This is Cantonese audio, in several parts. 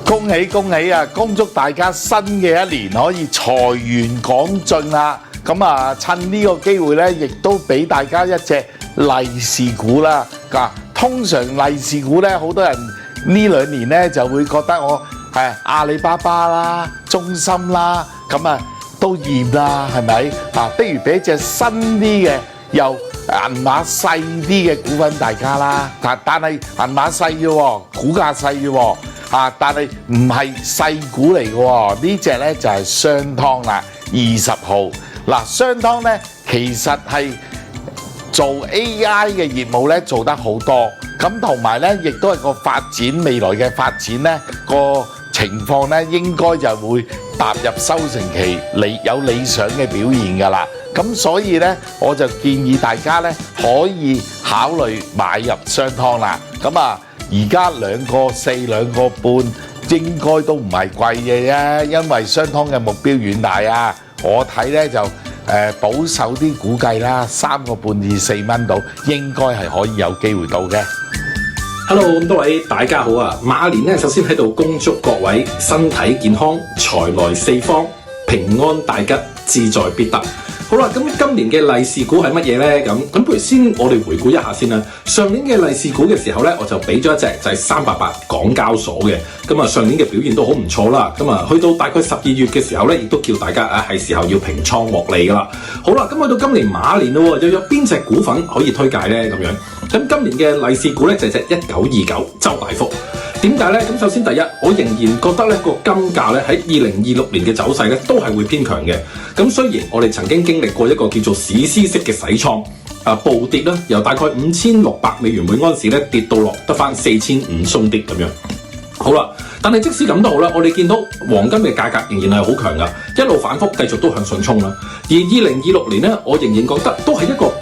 恭喜恭喜啊！恭祝大家新嘅一年可以財源廣進啦！咁啊，趁呢個機會咧，亦都俾大家一隻利是股啦。通常利是股咧，好多人呢兩年咧就會覺得我係阿里巴巴啦、中芯啦，咁啊都厭啦，係咪？不如俾隻新啲嘅又銀碼細啲嘅股份大家啦。但係銀碼細嘅喎，股價細嘅喎。但係唔係細股嚟嘅喎，呢隻咧就係商湯啦，20號。商湯咧其實係做 AI 嘅業務咧做得好多，咁同埋咧亦都係個發展未來嘅發展咧個情況咧應該就會踏入收成期，有理想嘅表現㗎啦。咁所以咧我就建議大家咧可以考慮買入商湯啦。咁啊〜而家2個4、2個半應該都唔係貴嘅啫，因為商湯嘅目標遠大啊！我睇咧就保守啲估計啦，3個半至4蚊到，應該係可以有機會到嘅。Hello， 咁多位大家好啊！馬年咧首先喺度恭祝各位身體健康、財來四方、平安大吉、志在必得。好啦，咁今年嘅利是股係乜嘢呢？咁不如先我哋回顧一下先啦。上年嘅利是股嘅時候呢，我就俾咗一隻就係388港交所嘅。咁啊，上年嘅表現都好唔錯啦。咁啊，去到大概12月嘅時候呢，亦都叫大家係時候要平倉獲利噶啦。好啦，咁去到今年馬年咯，又有邊隻股份可以推介呢？咁樣，咁今年嘅利是股呢，就係隻1929周大福。點解呢？咁首先第一，我仍然覺得呢個金價呢喺2026年嘅走勢呢都係會偏強嘅。咁雖然我哋曾經經歷過一個叫做史詩式嘅洗倉，暴跌啦，由大概5600美元每盎司呢跌到落得返4500鬆啲咁樣。好啦，但係即使咁都好啦，我哋見到黃金嘅價格仍然係好強噶，一路反覆繼續都向上衝啦。而2026年呢，我仍然覺得都係一個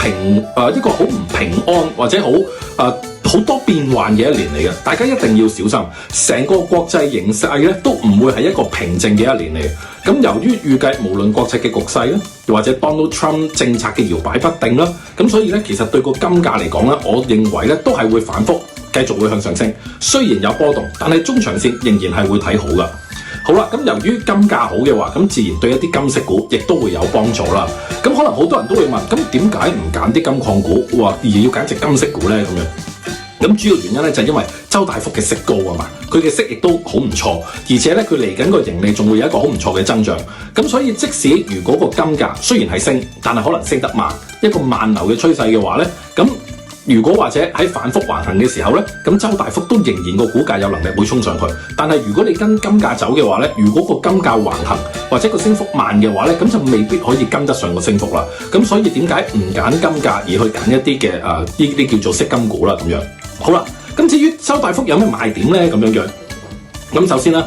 一個好唔平安或者好多變幻嘅一年嚟嘅，大家一定要小心。成個國際形勢咧都唔會係一個平靜嘅一年嚟。咁由於預計無論國際嘅局勢咧，又或者 Donald Trump 政策嘅搖擺不定啦，咁所以咧其實對個金價嚟講咧，我認為咧都係會反覆繼續會向上升。雖然有波動，但係中長線仍然係會睇好噶。好啦，咁由於金價好嘅話，咁自然對一啲金色股亦都會有幫助啦。咁可能好多人都會問，咁點解唔揀啲金礦股，而要揀隻金色股咧？咁樣。咁主要原因咧就係因為周大福嘅息高啊嘛，佢嘅息亦都好唔錯，而且咧佢嚟緊個盈利仲會有一個好唔錯嘅增長。咁所以即使如果個金價雖然係升，但係可能升得慢，一個慢牛嘅趨勢嘅話咧，咁如果或者喺反覆橫行嘅時候咧，咁周大福都仍然個股價有能力會衝上去。但係如果你跟金價走嘅話咧，如果個金價橫行或者個升幅慢嘅話咧，咁就未必可以跟得上個升幅啦。咁所以點解唔揀金價而去揀一啲嘅呢啲叫做息金股啦咁樣？好啦，咁至於周大福有咩賣點呢？咁樣樣，咁首先啦，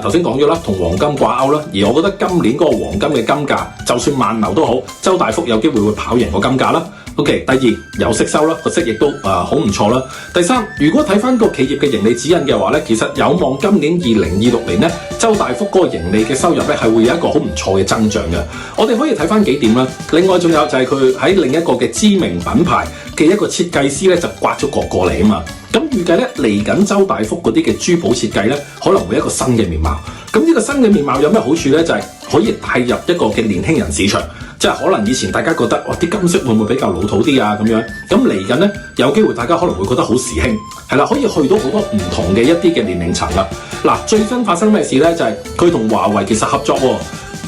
頭先講咗啦，同黃金掛鈎啦，而我覺得今年嗰個黃金嘅金價，就算慢牛都好，周大福有機會會跑贏個金價啦。OK， 第二有息收啦，個息亦都好唔錯啦。第三，如果睇翻個企業嘅盈利指引嘅話咧，其實有望今年2026年咧，周大福嗰個盈利嘅收入咧係會有一個好唔錯嘅增長嘅。我哋可以睇翻幾點啦。另外仲有就係佢喺另一個嘅知名品牌嘅一個設計師咧就刮咗角過嚟啊嘛。咁預計咧嚟緊周大福嗰啲嘅珠寶設計咧可能會有一個新嘅面貌。咁呢個新嘅面貌有咩好處咧？就係可以帶入一個嘅年輕人市場。即係可能以前大家覺得哇啲金色會唔會比較老土啲啊咁樣，咁嚟緊咧有機會大家可能會覺得好時興，係啦，可以去到好多唔同嘅一啲嘅年齡層啦。嗱，最新發生咩事咧？就係佢同華為其實合作喎。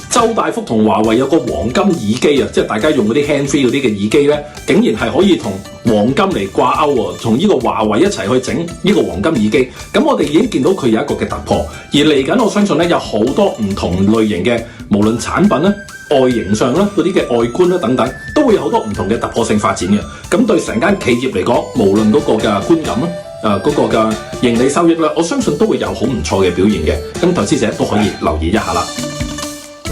周大福同華為有個黃金耳機啊，即係大家用嗰啲 handfree 嗰啲嘅耳機咧，竟然係可以同黃金嚟掛鈎喎，同呢個華為一齊去整呢個黃金耳機。咁我哋已經見到佢有一個嘅突破，而嚟緊我相信咧有好多唔同類型嘅，無論產品咧、外形上啦、嗰啲嘅外觀啦等等，都會有好多唔同嘅突破性發展嘅。咁對成間企業嚟講，無論嗰個嘅觀感啦、嗰個嘅盈利收益啦，我相信都會有好唔錯嘅表現嘅。咁投資者都可以留意一下啦。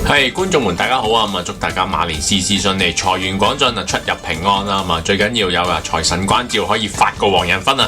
係觀眾們大家好啊！祝大家馬年事事順利，財源廣進啊，出入平安啦！最緊要有財神關照，可以發個黃人分啊！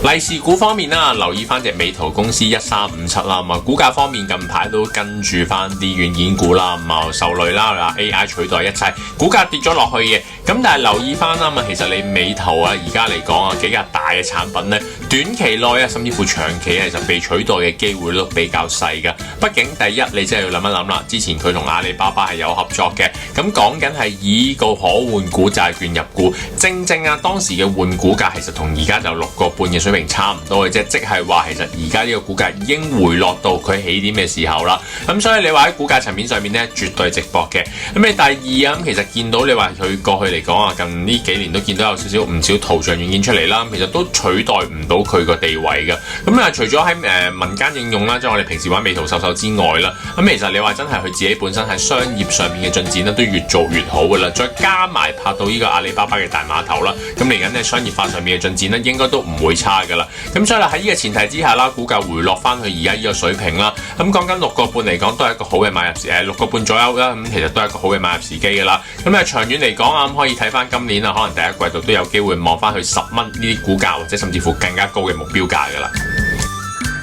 利是股方面啦，留意翻隻美圖公司1357啦，咁啊股價方面近排都跟住翻啲軟件股啦，咁啊受累啦，AI 取代一切，股價跌咗落去嘅。咁但係留意翻啦，其實你美圖啊而家嚟講啊幾架大嘅產品咧，短期內啊甚至乎長期其實被取代嘅機會都比較細㗎。畢竟第一你真係要諗一諗啦，之前佢同阿里巴巴係有合作嘅，咁講緊係以個可換股債券入股，正啊當時嘅換股價其實同而家就6個半嘅水平差唔多嘅啫，即係話其實而家呢個股價已經回落到佢起點嘅時候啦。咁所以你話喺股價層面上面咧，絕對值博嘅。咁你第二啊，咁其實見到你話佢過去嚟講啊，近呢幾年都見到有唔少圖像軟件出嚟啦，其實都取代唔到佢個地位嘅。咁啊，除咗喺民間應用啦，即係我哋平時玩美圖秀秀之外啦，咁其實你話真係佢自己本身喺商業上面嘅進展咧，都越做越好噶啦。再加埋拍到呢個阿里巴巴嘅大碼頭啦，咁嚟緊咧商業化上面嘅進展咧，應該都唔會差噶啦。咁所以喺呢個前提之下啦，股價回落翻去而家呢個水平啦。咁講緊6個半嚟講，都係一個好嘅買入6個半左右啦。咁其實都係一個好嘅買入時機噶啦。咁長遠嚟講啊，咁可以睇翻今年啊，可能第一季度都有機會望翻去10蚊呢啲股價，或者甚至乎更加高嘅目標價噶啦。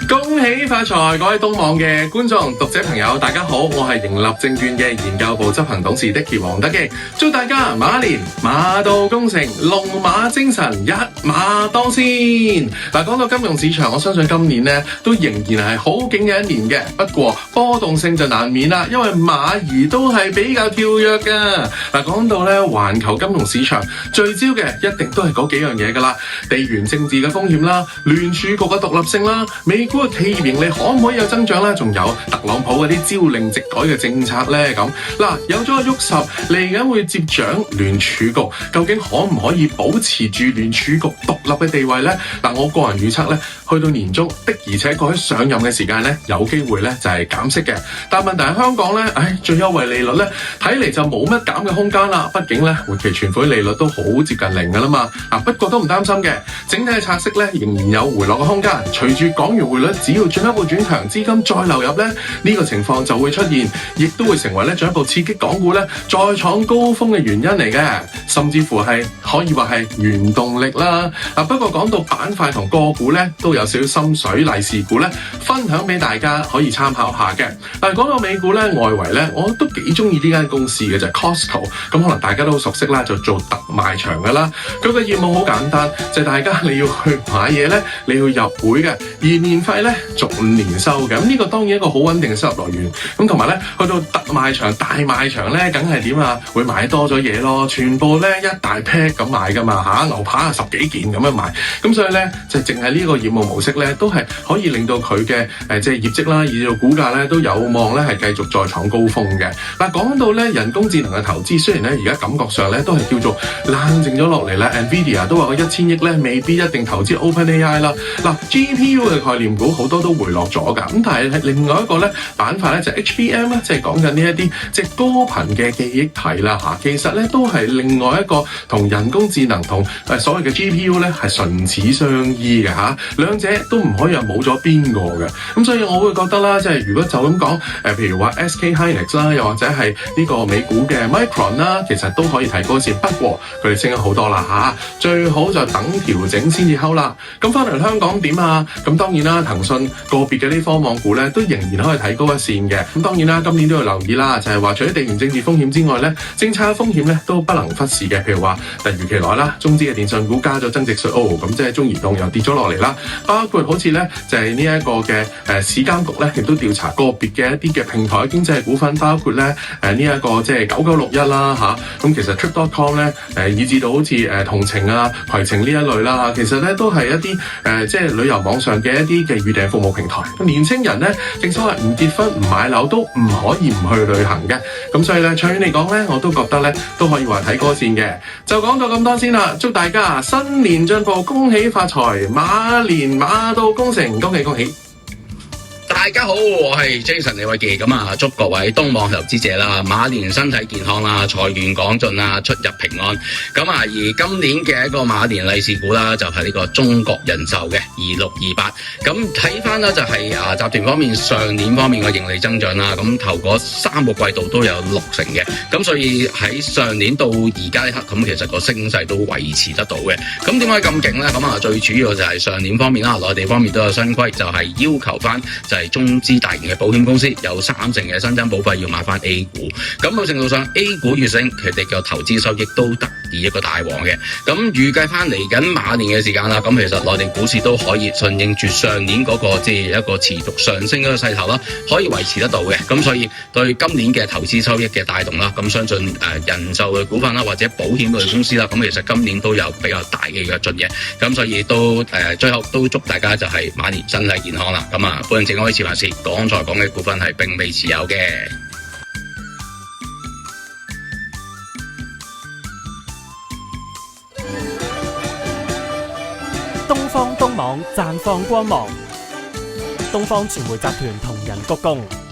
恭喜發財！各位東網嘅觀眾、讀者朋友，大家好，我係盈立證券嘅研究部執行董事 Dicky 黃德基，祝大家馬年馬到功成，龍馬精神，一馬當先。嗱，講到金融市場，我相信今年呢都仍然係好景嘅一年嘅，不過波動性就難免啦，因為馬兒都係比較跳躍㗎。嗱，講到咧環球金融市場聚焦嘅一定都係嗰幾樣嘢㗎啦，地緣政治嘅風險啦，聯儲局嘅獨立性啦，美股嘅企業盈利可唔可以有增長咧？仲有特朗普嗰啲朝令夕改嘅政策咧？咁嗱，有咗個喐十嚟緊會接掌聯儲局，究竟可唔可以保持住聯儲局獨立嘅地位咧？嗱，我個人預測咧，去到年中的而且確喺上任嘅時間咧，有機會咧就係減息嘅。但問題係香港咧，最優惠利率咧睇嚟就冇乜減嘅空間啦。畢竟咧活期存款利率都好接近0㗎啦嘛。不過都唔擔心嘅，整體嘅拆息咧仍然有回落嘅空間。隨住港元匯率只要進一步轉強，資金再流入咧，呢個情況就會出現，亦都會成為咧進一步刺激港股咧再創高峰嘅原因嚟嘅，甚至乎係可以話係原動力啦。不過講到板塊同個股咧，都有少少心水利是股咧，分享俾大家可以參考下嘅。但係講到美股咧，外圍咧，我都幾中意呢間公司嘅就係 Costco。咁可能大家都好熟悉啦，就做特賣場噶啦。佢嘅業務好簡單，就係大家你要去買嘢咧，你要入會嘅，而年費咧逐年收嘅。咁呢個當然一個好穩定嘅收入來源。咁同埋咧，去到特賣場、大賣場咧，梗係點啊？會買多咗嘢咯，全部咧一大 pack 咁買噶嘛嚇，牛扒10幾件咁樣買。咁所以咧，就淨係呢個業務模式咧，都係可以令到佢嘅即係業績啦，以至到股價咧都有望咧係繼續再創高峰嘅。嗱，講到咧人工智能嘅投資，雖然咧而家感覺上咧都係叫做冷靜咗落嚟啦。Nvidia 都話個1000億咧未必一定投資 OpenAI 啦。嗱 GPU 嘅概念股好多都回落咗㗎。咁但係另外一個咧板塊咧就係 HBM 啦，即係講緊呢一啲即係高頻嘅記憶體啦嚇。其實咧都係另外一個同人工智能同所謂嘅 GPU 咧係唇齒相依嘅嚇，兩者都唔可以話冇咗邊個嘅。咁所以我會覺得啦，即係如果就咁講譬如話 SK Hynix 啦，又或者係呢個美股嘅 Micron 啦，其實都可以提高線。不過佢哋升咗好多啦嚇，最好就等調整先至睺啦。咁翻嚟香港點啊？咁當然啦，騰訊個別嘅呢科網股咧都仍然可以睇高一線嘅。咁當然啦，今年都要留意啦，就係話除咗地緣政治風險之外咧，政策風險咧都不能忽視嘅。譬如話突如其來啦，中資嘅電信股加咗增值稅，咁即係中移動又跌咗落嚟啦。包括好似咧就係呢一個嘅市監局咧，亦都調查個別嘅一啲嘅平台經濟股份，包括咧呢一個即係9961啦嚇。咁其實 Trip.com 咧以至到好似同程啊、攜程呢一類啦，其實咧都係一啲即係旅遊網上嘅一啲嘅預訂服務平台。年青人咧正所謂唔結婚唔買樓都唔可以唔去旅行嘅。咁所以咧長遠嚟講咧，我都覺得咧都可以話睇歌線嘅。就講到咁多先啦，祝大家新年進步，恭喜發財，馬年馬到功成，恭喜恭喜！大大家好，我係 Jason 李偉傑，咁啊祝各位東網投資者啦，馬年身體健康啦，財源廣進啦，出入平安。咁啊，而今年嘅一個馬年利是股啦，就係呢個中國人壽嘅2628。咁睇翻啦，就係集團方面上年方面嘅盈利增長啦，咁頭嗰3個季度都有60%嘅，咁所以喺上年到而家呢刻，咁其實個升勢都維持得到嘅。咁點解咁勁呢？咁啊，最主要就係上年方面啦，內地方面都有新規，就係要求翻就係中資大型嘅保險公司有30%嘅新增保費要買翻 A 股。咁某程度上 A 股越升，佢哋嘅投資收益都得以一個大旺嘅。咁預計翻嚟緊馬年嘅時間啦，咁其實內地股市都可以順應住上年嗰個即係一個持續上升嗰個勢頭啦，可以維持得到嘅。咁所以對今年嘅投資收益嘅帶動啦，咁相信人壽嘅股份啦，或者保險類公司啦，咁其實今年都有比較大嘅躍進嘅。咁所以都最後都祝大家就係馬年身體健康啦。咁啊，本人正開始話事，剛才講嘅股份係並未持有嘅。東方東網綻放光芒，東方傳媒集團同仁鞠躬。